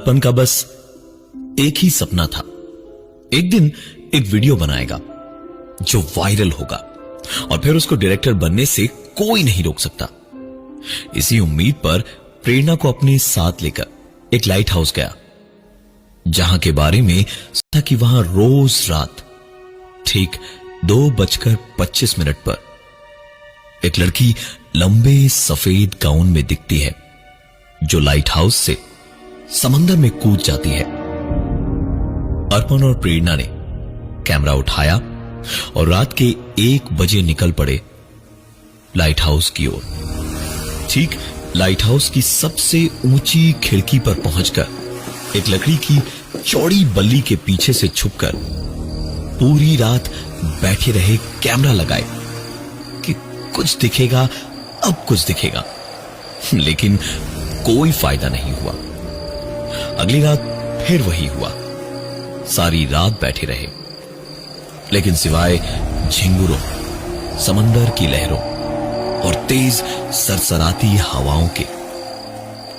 अर्पण का बस एक ही सपना था, एक दिन एक वीडियो बनाएगा जो वायरल होगा और फिर उसको डायरेक्टर बनने से कोई नहीं रोक सकता। इसी उम्मीद पर प्रेरणा को अपने साथ लेकर एक लाइट हाउस गया, जहां के बारे में था कि वहां रोज रात ठीक 2:25 पर एक लड़की लंबे सफेद गाउन में दिखती है, जो लाइट हाउस से समंदर में कूद जाती है। अर्पण और प्रेरणा ने कैमरा उठाया और रात के 1 बजे निकल पड़े लाइट हाउस की ओर। ठीक लाइट हाउस की सबसे ऊंची खिड़की पर पहुंचकर एक लकड़ी की चौड़ी बल्ली के पीछे से छुपकर पूरी रात बैठे रहे, कैमरा लगाए कि कुछ दिखेगा, अब कुछ दिखेगा, लेकिन कोई फायदा नहीं हुआ। अगली रात फिर वही हुआ, सारी रात बैठे रहे, लेकिन सिवाय झिंगुरों, समंदर की लहरों और तेज सरसराती हवाओं के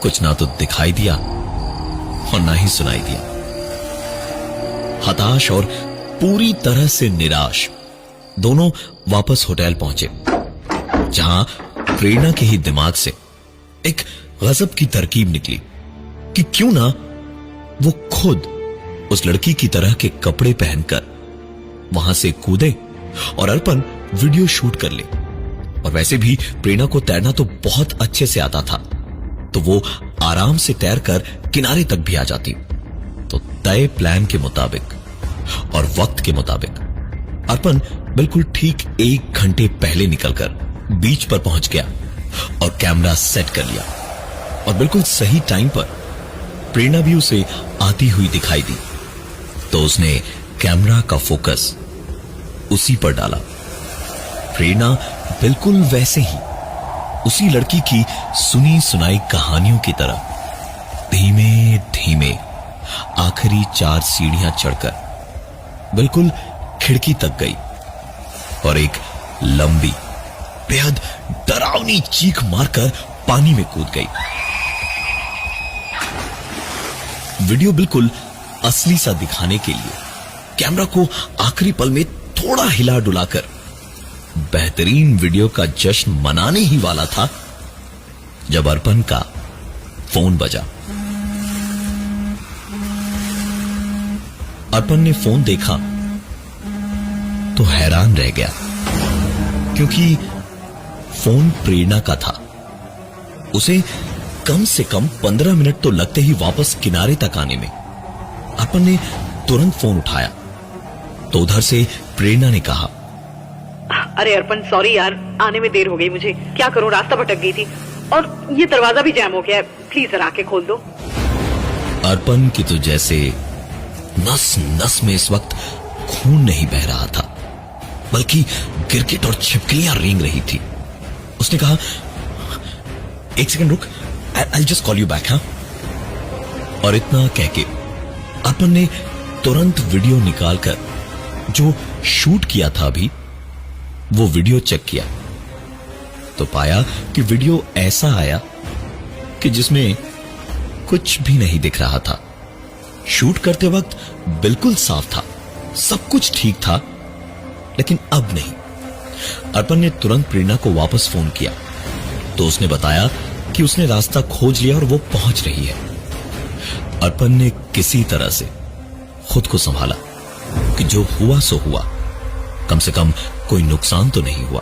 कुछ ना तो दिखाई दिया और ना ही सुनाई दिया। हताश और पूरी तरह से निराश दोनों वापस होटल पहुंचे, जहां प्रेरणा के ही दिमाग से एक गजब की तरकीब निकली कि क्यों ना वो खुद उस लड़की की तरह के कपड़े पहनकर वहां से कूदे और अर्पण वीडियो शूट कर ले। और वैसे भी प्रेरणा को तैरना तो बहुत अच्छे से आता था, तो वो आराम से तैरकर किनारे तक भी आ जाती। तो तय प्लान के मुताबिक और वक्त के मुताबिक अर्पण बिल्कुल ठीक 1 घंटे पहले निकलकर बीच पर पहुंच गया और कैमरा सेट कर लिया। और बिल्कुल सही टाइम पर प्रेरणा भी उसे आती हुई दिखाई दी, तो उसने कैमरा का फोकस उसी पर डाला। प्रेरणा बिल्कुल वैसे ही उसी लड़की की सुनी सुनाई कहानियों की तरह धीमे धीमे आखिरी 4 सीढ़ियां चढ़कर बिल्कुल खिड़की तक गई और एक लंबी बेहद डरावनी चीख मारकर पानी में कूद गई। वीडियो बिल्कुल असली सा दिखाने के लिए कैमरा को आखिरी पल में थोड़ा हिला डुलाकर बेहतरीन वीडियो का जश्न मनाने ही वाला था, जब अर्पण का फोन बजा। अर्पण ने फोन देखा तो हैरान रह गया, क्योंकि फोन प्रेरणा का था। उसे कम से कम 15 मिनट तो लगते ही वापस किनारे तक आने में। अर्पण ने तुरंत फोन उठाया तो उधर से प्रेरणा ने कहा, अरे अर्पण, सॉरी यार, आने में देर हो गई मुझे। क्या करूं, रास्ता भटक गई थी और ये दरवाजा भी जैम हो गया है, प्लीज जरा आके खोल दो। अर्पण की तो जैसे नस नस में इस वक्त खून नहीं बह रहा था, बल्कि गिरगिट और छिपकलियां रेंग रही थी। उसने कहा, 1 सेकंड रुक, I'll just call you back, हाँ? और इतना कहके अर्पण ने तुरंत वीडियो निकालकर जो शूट किया था अभी, वो वीडियो चेक किया तो पाया कि वीडियो ऐसा आया कि जिसमें कुछ भी नहीं दिख रहा था। शूट करते वक्त बिल्कुल साफ था, सब कुछ ठीक था, लेकिन अब नहीं। अर्पण ने तुरंत प्रेरणा को वापस फोन किया तो उसने बताया कि उसने रास्ता खोज लिया और वो पहुंच रही है। अर्पण ने किसी तरह से खुद को संभाला कि जो हुआ सो हुआ, कम से कम कोई नुकसान तो नहीं हुआ।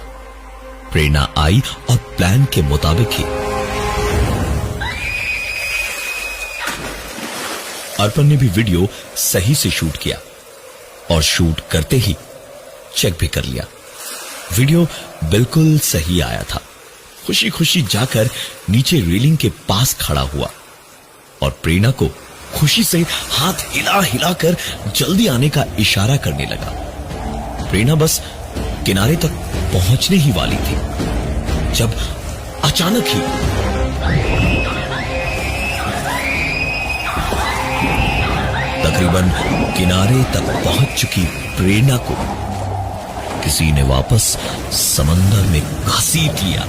प्रेरणा आई और प्लान के मुताबिक ही अर्पण ने भी वीडियो सही से शूट किया और शूट करते ही चेक भी कर लिया। वीडियो बिल्कुल सही आया था। खुशी खुशी जाकर नीचे रेलिंग के पास खड़ा हुआ और प्रेरणा को खुशी से हाथ हिला हिलाकर जल्दी आने का इशारा करने लगा। प्रेरणा बस किनारे तक पहुंचने ही वाली थी जब अचानक ही तकरीबन किनारे तक पहुंच चुकी प्रेरणा को किसी ने वापस समंदर में घसीट लिया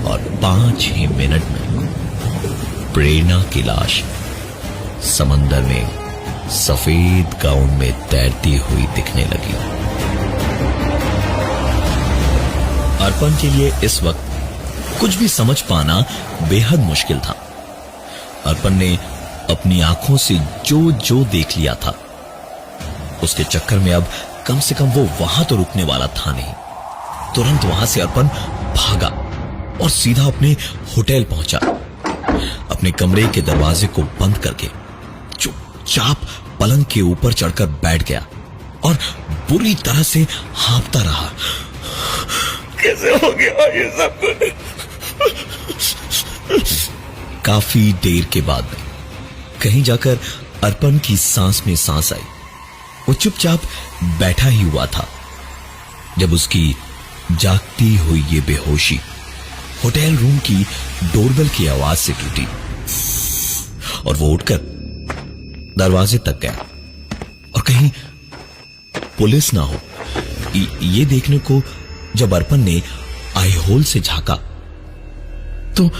और 5 ही मिनट में प्रेरणा की लाश समंदर में सफेद गाउन में तैरती हुई दिखने लगी। अर्पण के लिए इस वक्त कुछ भी समझ पाना बेहद मुश्किल था। अर्पण ने अपनी आंखों से जो जो देख लिया था, उसके चक्कर में अब कम से कम वो वहां तो रुकने वाला था नहीं। तुरंत वहां से अर्पण भागा और सीधा अपने होटल पहुंचा। अपने कमरे के दरवाजे को बंद करके चुपचाप पलंग के ऊपर चढ़कर बैठ गया और बुरी तरह से हाँफता रहा। कैसे हो गया ये सब? काफी देर के बाद में कहीं जाकर अर्पण की सांस में सांस आई। वो चुपचाप बैठा ही हुआ था जब उसकी जागती हुई ये बेहोशी होटल रूम की डोरबेल की आवाज से टूटी और वो उठकर दरवाजे तक गया और कहीं पुलिस ना हो ये देखने को जब अर्पण ने आई होल से झांका तो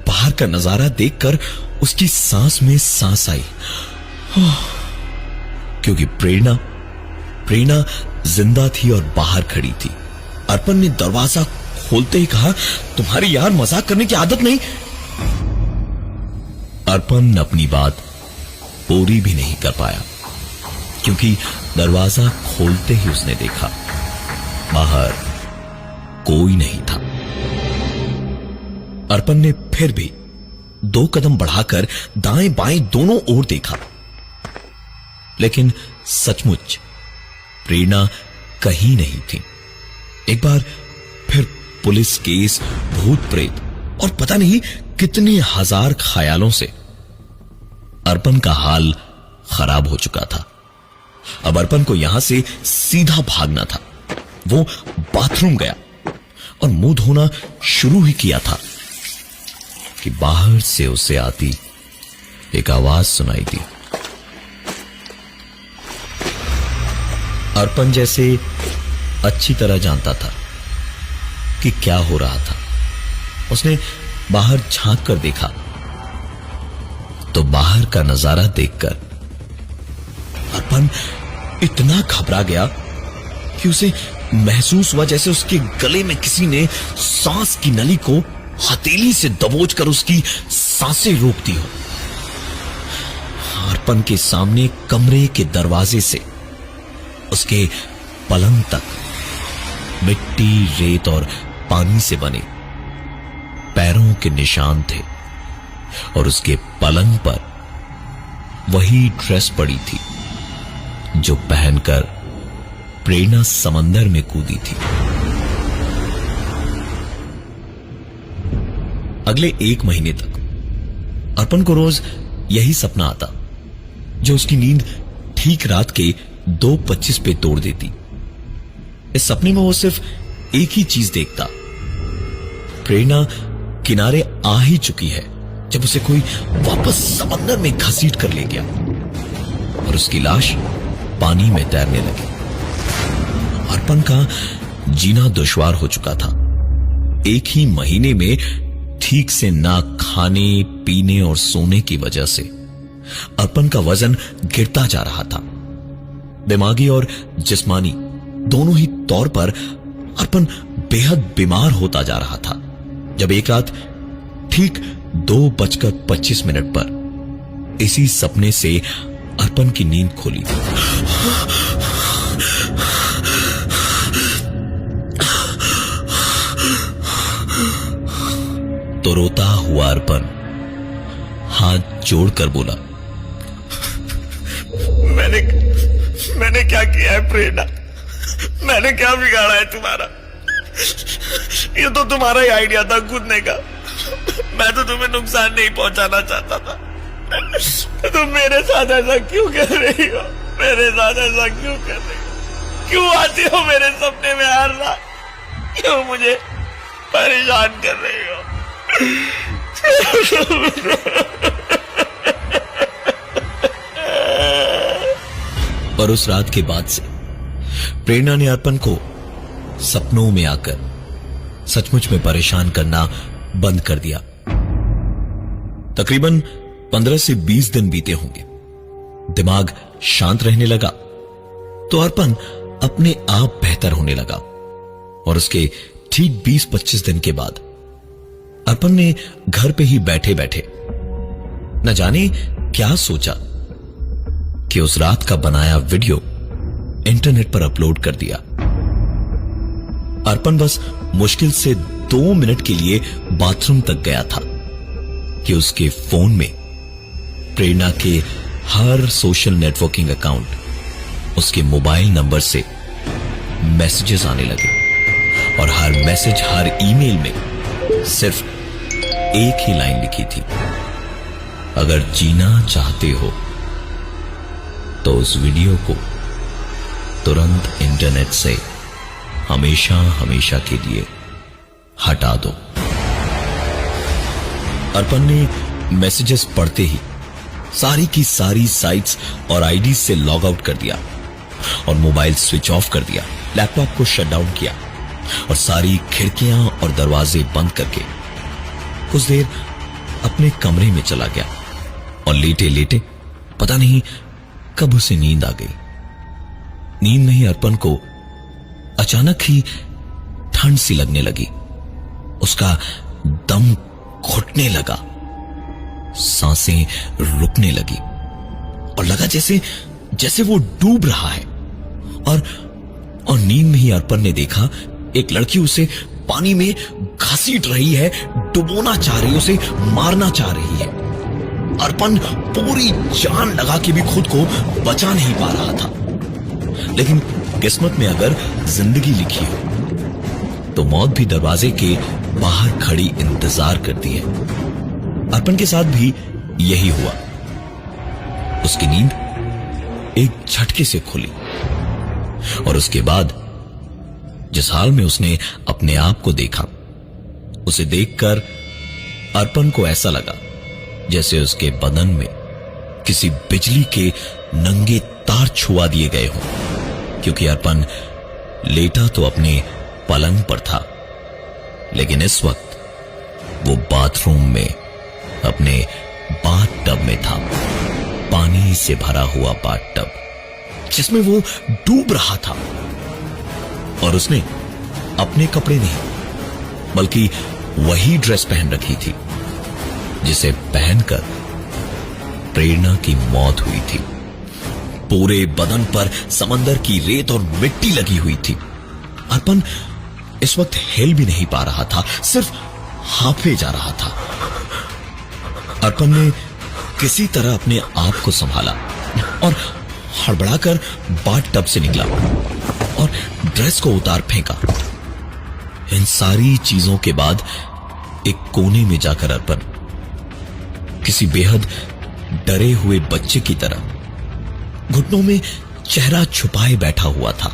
बाहर का नजारा देखकर उसकी सांस में सांस आई, क्योंकि प्रेरणा जिंदा थी और बाहर खड़ी थी। अर्पण ने दरवाजा खोलते ही कहा, तुम्हारी यार मजाक करने की आदत नहीं। अर्पण अपनी बात पूरी भी नहीं कर पाया, क्योंकि दरवाजा खोलते ही उसने देखा बाहर कोई नहीं था। अर्पण ने फिर भी 2 कदम बढ़ाकर दाएं बाएं दोनों ओर देखा, लेकिन सचमुच प्रेरणा कहीं नहीं थी। एक बार फिर पुलिस केस, भूत प्रेत और पता नहीं कितने हजार ख्यालों से अर्पण का हाल खराब हो चुका था। अब अर्पण को यहां से सीधा भागना था। वो बाथरूम गया और मुंह धोना शुरू ही किया था कि बाहर से उसे आती एक आवाज सुनाई दी। अर्पण जैसे अच्छी तरह जानता था कि क्या हो रहा था। उसने बाहर झांक कर देखा तो बाहर का नजारा देखकर अर्पण इतना घबरा गया कि उसे महसूस हुआ जैसे उसके गले में किसी ने सांस की नली को हथेली से दबोचकर उसकी सांसें रोक दी हो। अर्पण के सामने कमरे के दरवाजे से उसके पलंग तक मिट्टी, रेत और पानी से बने पैरों के निशान थे और उसके पलंग पर वही ड्रेस पड़ी थी जो पहनकर प्रेरणा समंदर में कूदी थी। अगले 1 महीने तक अर्पण को रोज यही सपना आता जो उसकी नींद ठीक रात के 2:25 पे तोड़ देती। इस सपने में वो सिर्फ एक ही चीज देखता, प्रेरणा किनारे आ ही चुकी है जब उसे कोई वापस समंदर में घसीट कर ले गया और उसकी लाश पानी में तैरने लगी। अर्पण का जीना दुश्वार हो चुका था। 1 ही महीने में ठीक से ना खाने, पीने और सोने की वजह से अर्पण का वजन गिरता जा रहा था। दिमागी और जिस्मानी दोनों ही तौर पर अर्पण बेहद बीमार होता जा रहा था जब एक रात ठीक 2:25 पर इसी सपने से अर्पण की नींद खोली। तो रोता हुआ अर्पण हाथ जोड़कर बोला, मैंने क्या किया है प्रेरणा? मैंने क्या बिगाड़ा है तुम्हारा? ये तो तुम्हारा ही आइडिया था कूदने का। मैं तो तुम्हें नुकसान नहीं पहुंचाना चाहता था। तुम मेरे साथ ऐसा क्यों कर रही हो? मेरे साथ ऐसा क्यों कर रही हो? क्यों आती हो मेरे सपने में हर रात? क्यों मुझे परेशान कर रही हो? और उस रात के बाद से प्रेरणा ने अर्पण को सपनों में आकर सचमुच में परेशान करना बंद कर दिया। तकरीबन 15 से 20 दिन बीते होंगे। दिमाग शांत रहने लगा तो अर्पण अपने आप बेहतर होने लगा और उसके ठीक 20-25 दिन के बाद अर्पण ने घर पे ही बैठे बैठे न जाने क्या सोचा कि उस रात का बनाया वीडियो इंटरनेट पर अपलोड कर दिया। अर्पण बस मुश्किल से 2 मिनट के लिए बाथरूम तक गया था कि उसके फोन में प्रेरणा के हर सोशल नेटवर्किंग अकाउंट उसके मोबाइल नंबर से मैसेजेस आने लगे और हर मैसेज, हर ईमेल में सिर्फ एक ही लाइन लिखी थी, अगर जीना चाहते हो तो उस वीडियो को तुरंत इंटरनेट से हमेशा हमेशा के लिए हटा दो। अर्पण ने मैसेजेस पढ़ते ही सारी की सारी साइट्स और आईडीज से लॉग आउट कर दिया और मोबाइल स्विच ऑफ कर दिया, लैपटॉप को शट डाउन किया और सारी खिड़कियां और दरवाजे बंद करके कुछ देर अपने कमरे में चला गया और लेटे लेटे पता नहीं कब उसे नींद आ गई। नींद में ही अर्पण को अचानक ही ठंड सी लगने लगी, उसका दम घुटने लगा, सांसें रुकने लगी और लगा जैसे वो डूब रहा है। और नींद में ही अर्पण ने देखा एक लड़की उसे पानी में घसीट रही है, डुबोना चाह रही है, उसे मारना चाह रही है। अर्पण पूरी जान लगा के भी खुद को बचा नहीं पा रहा था, लेकिन किस्मत में अगर जिंदगी लिखी हो तो मौत भी दरवाजे के बाहर खड़ी इंतजार करती है। अर्पण के साथ भी यही हुआ। उसकी नींद एक झटके से खुली और उसके बाद जिस हाल में उसने अपने आप को देखा, उसे देखकर अर्पण को ऐसा लगा जैसे उसके बदन में किसी बिजली के नंगे तार छुआ दिए गए हों, क्योंकि अर्पण लेटा तो अपने पलंग पर था, लेकिन इस वक्त वो बाथरूम में अपने बाथ टब में था, पानी से भरा हुआ बाथ टब जिसमें वो डूब रहा था। और उसने अपने कपड़े नहीं बल्कि वही ड्रेस पहन रखी थी जिसे पहनकर प्रेरणा की मौत हुई थी। पूरे बदन पर समंदर की रेत और मिट्टी लगी हुई थी। अर्पण इस वक्त हिल भी नहीं पा रहा था, सिर्फ हांफे जा रहा था। अर्पण ने किसी तरह अपने आप को संभाला और हड़बड़ाकर बाथ टब से निकला और ड्रेस को उतार फेंका। इन सारी चीजों के बाद एक कोने में जाकर अर्पण किसी बेहद डरे हुए बच्चे की तरह घुटनों में चेहरा छुपाए बैठा हुआ था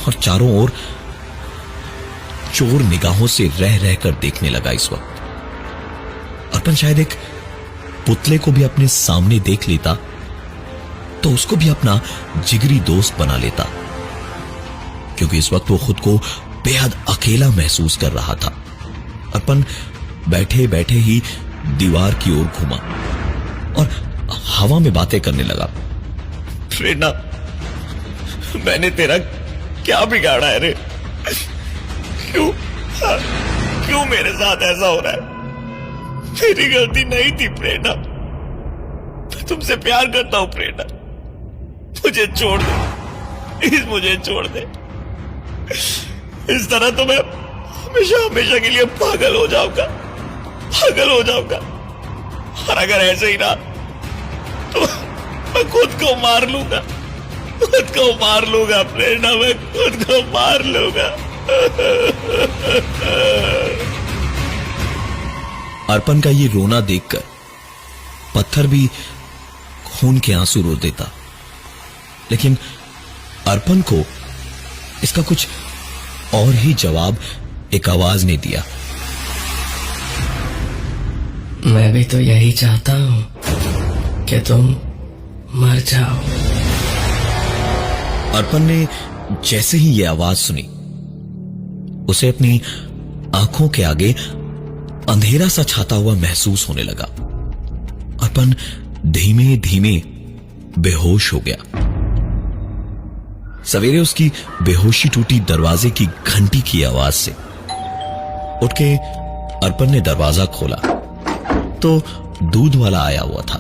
और चारों ओर चोर निगाहों से रह रहकर देखने लगा। इस वक्त अर्पण शायद एक पुतले को भी अपने सामने देख लेता तो उसको भी अपना जिगरी दोस्त बना लेता, क्योंकि इस वक्त वो खुद को बेहद अकेला महसूस कर रहा था। अर्पण बैठे बैठे ही दीवार की ओर घूमा और हवा में बातें करने लगा। प्रेरणा, मैंने तेरा क्या बिगाड़ा है रे? क्यों मेरे साथ ऐसा हो रहा है? मेरी गलती नहीं थी प्रेरणा, मैं तुमसे प्यार करता हूं प्रेरणा, मुझे छोड़ दे, प्लीज मुझे छोड़ दे। इस तरह तो मैं हमेशा हमेशा के लिए पागल हो जाऊंगा। और अगर ऐसे ही रहा तो मैं खुद को मार लूंगा प्रेरणा, मैं खुद को मार लूंगा। अर्पण का ये रोना देखकर पत्थर भी खून के आंसू रो देता, लेकिन अर्पण को इसका कुछ और ही जवाब एक आवाज ने दिया। मैं भी तो यही चाहता हूं कि तुम मर जाओ। अर्पण ने जैसे ही यह आवाज सुनी, उसे अपनी आंखों के आगे अंधेरा सा छाता हुआ महसूस होने लगा अर्पण धीमे धीमे बेहोश हो गया। सवेरे उसकी बेहोशी टूटी दरवाजे की घंटी की आवाज से। उठ के अर्पण ने दरवाजा खोला तो दूध वाला आया हुआ था,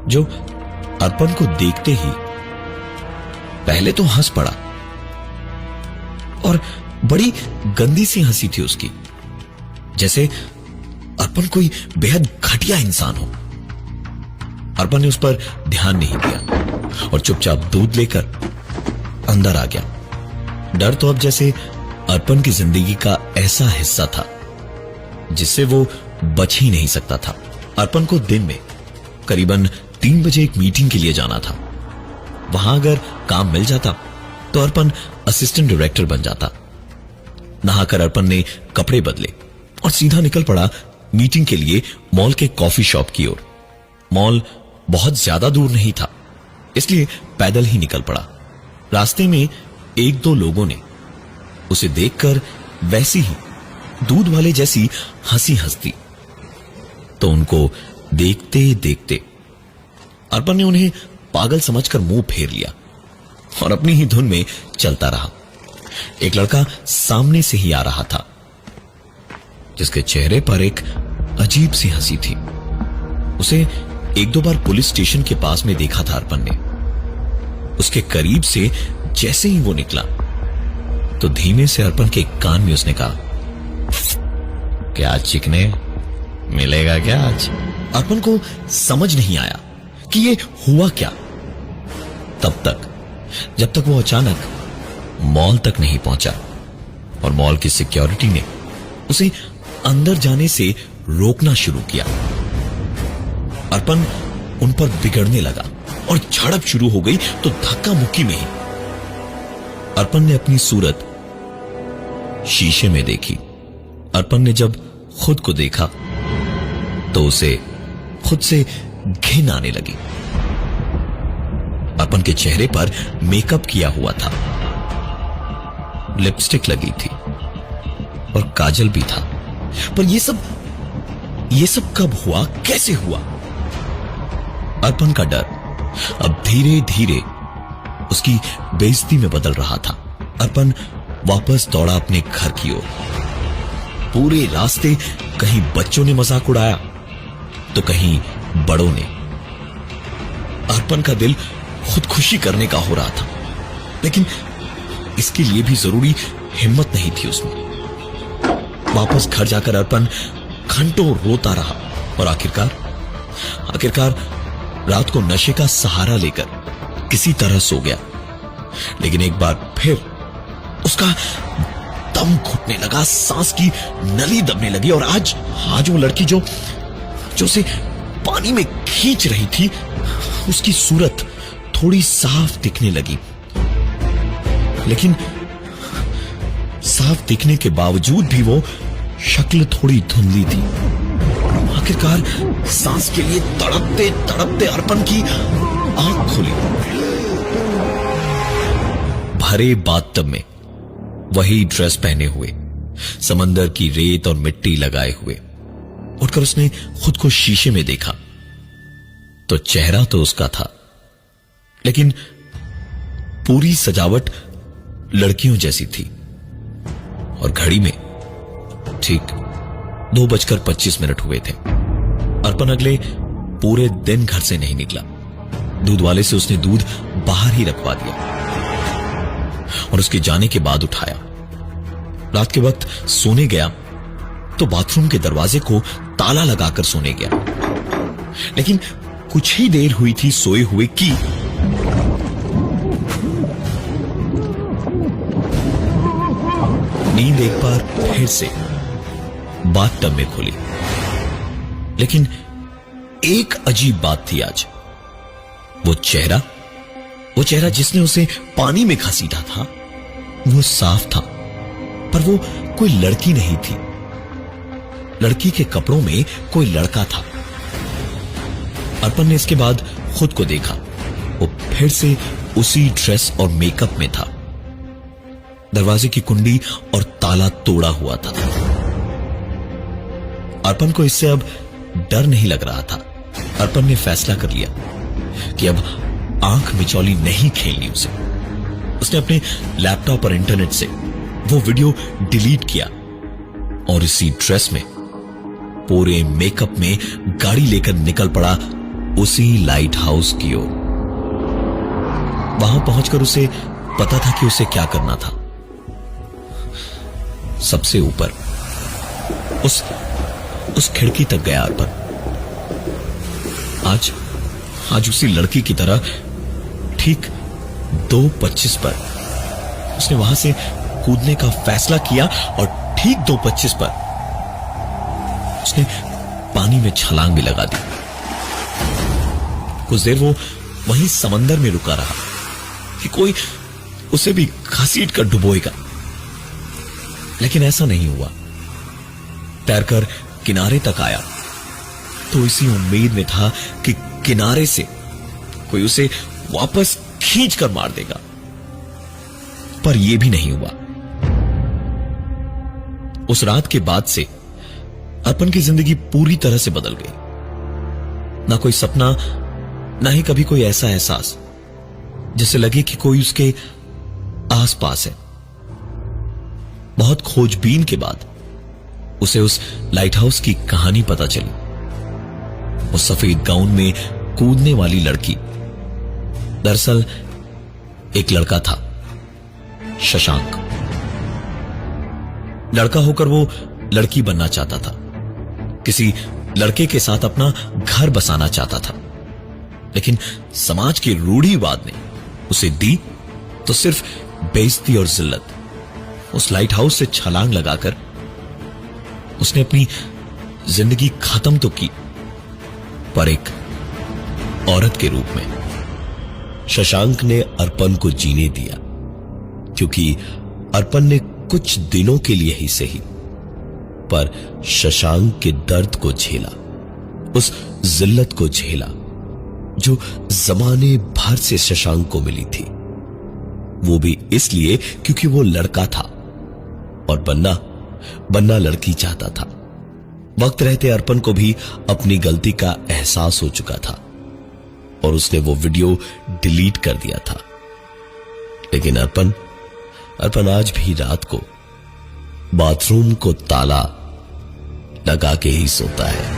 जो अर्पण को देखते ही पहले तो हंस पड़ा और बड़ी गंदी सी हंसी थी उसकी, जैसे अर्पण कोई बेहद घटिया इंसान हो। अर्पण ने उस पर ध्यान नहीं दिया और चुपचाप दूध लेकर अंदर आ गया। डर तो अब जैसे अर्पण की जिंदगी का ऐसा हिस्सा था जिससे वो बच ही नहीं सकता था। अर्पण को दिन में करीबन 3 बजे एक मीटिंग के लिए जाना था। वहां अगर काम मिल जाता तो अर्पण असिस्टेंट डायरेक्टर बन जाता। नहाकर अर्पण ने कपड़े बदले और सीधा निकल पड़ा मीटिंग के लिए मॉल के कॉफी शॉप की ओर। मॉल बहुत ज्यादा दूर नहीं था, इसलिए पैदल ही निकल पड़ा। रास्ते में 1-2 लोगों ने उसे देखकर वैसी ही दूध वाले जैसी हंसी हंसती, तो उनको देखते देखते अर्पण ने उन्हें पागल समझकर मुंह फेर लिया और अपनी ही धुन में चलता रहा। एक लड़का सामने से ही आ रहा था, जिसके चेहरे पर एक अजीब सी हंसी थी। उसे 1-2 बार पुलिस स्टेशन के पास में देखा था अर्पण ने। उसके करीब से जैसे ही वो निकला तो धीमे से अर्पण के कान में उसने कहा, क्या चिकने, मिलेगा क्या आज? अर्पण को समझ नहीं आया कि ये हुआ क्या, तब तक जब तक वो अचानक मॉल तक नहीं पहुंचा और मॉल की सिक्योरिटी ने उसे अंदर जाने से रोकना शुरू किया। अर्पण उन पर बिगड़ने लगा और झड़प शुरू हो गई तो धक्का मुक्की में ही अर्पण ने अपनी सूरत शीशे में देखी। अर्पण ने जब खुद को देखा तो उसे खुद से घिन आने लगी। अर्पण के चेहरे पर मेकअप किया हुआ था, लिपस्टिक लगी थी और काजल भी था, पर ये सब कब हुआ, कैसे हुआ? अर्पण का डर अब धीरे धीरे उसकी बेइज्जती में बदल रहा था। अर्पण वापस दौड़ा अपने घर की ओर। पूरे रास्ते कहीं बच्चों ने मजाक उड़ाया तो कहीं बड़ों ने। अर्पण का दिल खुदकुशी करने का हो रहा था, लेकिन इसके लिए भी जरूरी हिम्मत नहीं थी उसमें। वापस घर जाकर अर्पण घंटों रोता रहा और आखिरकार रात को नशे का सहारा लेकर किसी तरह सो गया। लेकिन एक बार फिर उसका दम घुटने लगा, सांस की नली दबने लगी और आज वो लड़की जो उसे पानी में खींच रही थी, उसकी सूरत थोड़ी साफ दिखने लगी। लेकिन साफ दिखने के बावजूद भी वो शक्ल थोड़ी धुंधली थी। आखिरकार सांस के लिए तड़पते तड़पते अर्पण की आंख खुली। भरे बाथटब में वही ड्रेस पहने हुए, समंदर की रेत और मिट्टी लगाए हुए, उठकर उसने खुद को शीशे में देखा तो चेहरा तो उसका था, लेकिन पूरी सजावट लड़कियों जैसी थी। और घड़ी में ठीक 2:25 हुए थे। अर्पण अगले पूरे दिन घर से नहीं निकला। दूध वाले से उसने दूध बाहर ही रखवा दिया और उसके जाने के बाद उठाया। रात के वक्त सोने गया तो बाथरूम के दरवाजे को ताला लगाकर सोने गया। लेकिन कुछ ही देर हुई थी सोए हुए कि नींद एक बार फिर से बाथटब में खुली। लेकिन एक अजीब बात थी आज। वो चेहरा जिसने उसे पानी में घसीटा था, वो साफ था, पर वो कोई लड़की नहीं थी। लड़की के कपड़ों में कोई लड़का था। अर्पण ने इसके बाद खुद को देखा, वो फिर से उसी ड्रेस और मेकअप में था। दरवाजे की कुंडी और ताला तोड़ा हुआ था। अर्पण को इससे अब डर नहीं लग रहा था। अर्पण ने फैसला कर लिया कि अब आंख मिचौली नहीं खेलनी उसे। उसने अपने लैपटॉप और इंटरनेट से वो वीडियो डिलीट किया और इसी ड्रेस में, पूरे मेकअप में गाड़ी लेकर निकल पड़ा उसी लाइट हाउस की ओर। वहां पहुंचकर उसे पता था कि उसे क्या करना था। सबसे ऊपर उस खिड़की तक गया अर्पण। आज उसी लड़की की तरह ठीक 2:25 पर उसने वहां से कूदने का फैसला किया और ठीक 2:25 पर उसने पानी में छलांग भी लगा दी। कुछ देर वो वहीं समंदर में रुका रहा कि कोई उसे भी घसीट कर डुबोएगा, लेकिन ऐसा नहीं हुआ। तैरकर किनारे तक आया तो इसी उम्मीद में था कि किनारे से कोई उसे वापस खींच कर मार देगा, पर यह भी नहीं हुआ। उस रात के बाद से अर्पण की जिंदगी पूरी तरह से बदल गई। ना कोई सपना, ना ही कभी कोई ऐसा एहसास जिससे लगे कि कोई उसके आसपास है। बहुत खोजबीन के बाद उसे उस लाइट हाउस की कहानी पता चली। उस सफेद गाउन में कूदने वाली लड़की दरअसल एक लड़का था, शशांक। लड़का होकर वो लड़की बनना चाहता था, किसी लड़के के साथ अपना घर बसाना चाहता था, लेकिन समाज के रूढ़िवाद ने उसे दी तो सिर्फ बेइज्जती और जिल्लत। उस लाइट हाउस से छलांग लगाकर उसने अपनी जिंदगी खत्म तो की, पर एक औरत के रूप में। शशांक ने अर्पण को जीने दिया, क्योंकि अर्पण ने कुछ दिनों के लिए ही सही, पर शशांक के दर्द को झेला, उस जिल्लत को झेला जो जमाने भर से शशांक को मिली थी। वो भी इसलिए क्योंकि वो लड़का था और बनना लड़की चाहता था। वक्त रहते अर्पण को भी अपनी गलती का एहसास हो चुका था और उसने वो वीडियो डिलीट कर दिया था। लेकिन अर्पण आज भी रात को बाथरूम को ताला लगा के ही सोता है।